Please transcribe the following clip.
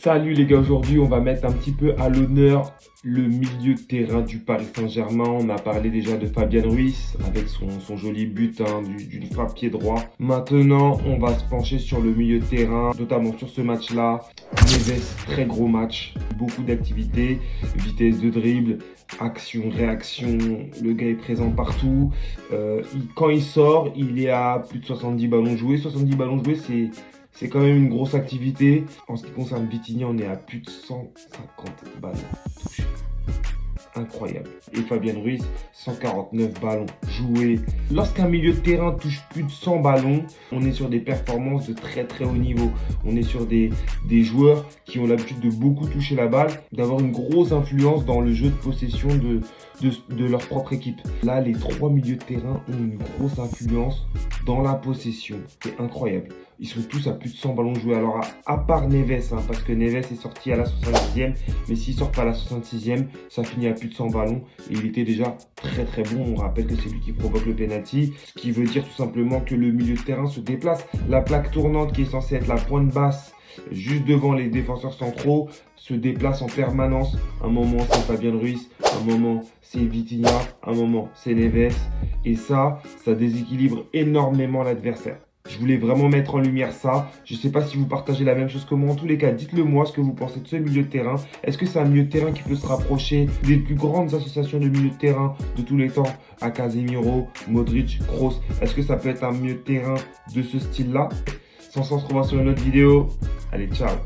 Salut les gars, aujourd'hui on va mettre un petit peu à l'honneur le milieu de terrain du Paris Saint-Germain. On a parlé déjà de Fabian Ruiz avec son joli but d'une frappe pied droit. Maintenant on va se pencher sur le milieu de terrain, notamment sur ce match-là. Neves, très gros match, beaucoup d'activités, vitesse de dribble, action, réaction, le gars est présent partout. Quand il sort, il est à plus de 70 ballons joués. 70 ballons joués, c'est quand même une grosse activité. En ce qui concerne Vitinha, on est à plus de 150 ballons touchés. Incroyable. Et Fabian Ruiz, 149 ballons joués. Lorsqu'un milieu de terrain touche plus de 100 ballons, on est sur des performances de très très haut niveau. On est sur des joueurs qui ont l'habitude de beaucoup toucher la balle, d'avoir une grosse influence dans le jeu de possession de leur propre équipe. Là, les trois milieux de terrain ont une grosse influence dans la possession. C'est incroyable. Ils sont tous à plus de 100 ballons joués. Alors, à part Neves, parce que Neves est sorti à la 70e, mais s'il sort pas à la 66e, ça finit à plus de 100 ballons. Et il était déjà très très bon. On rappelle que c'est lui qui provoque le penalty, ce qui veut dire tout simplement que le milieu de terrain se déplace. La plaque tournante qui est censée être la pointe basse, juste devant les défenseurs centraux, se déplace en permanence. Un moment c'est Fabian Ruiz, un moment c'est Vitinha, un moment c'est Neves. Et ça déséquilibre énormément l'adversaire. Je voulais vraiment mettre en lumière ça. Je ne sais pas si vous partagez la même chose que moi. En tous les cas, dites-le moi ce que vous pensez de ce milieu de terrain. Est-ce que c'est un milieu de terrain qui peut se rapprocher des plus grandes associations de milieu de terrain de tous les temps, à Casemiro, Modric, Kroos? Est-ce que ça peut être un milieu de terrain de ce style-là? Sans se retrouver sur une autre vidéo. Allez, ciao!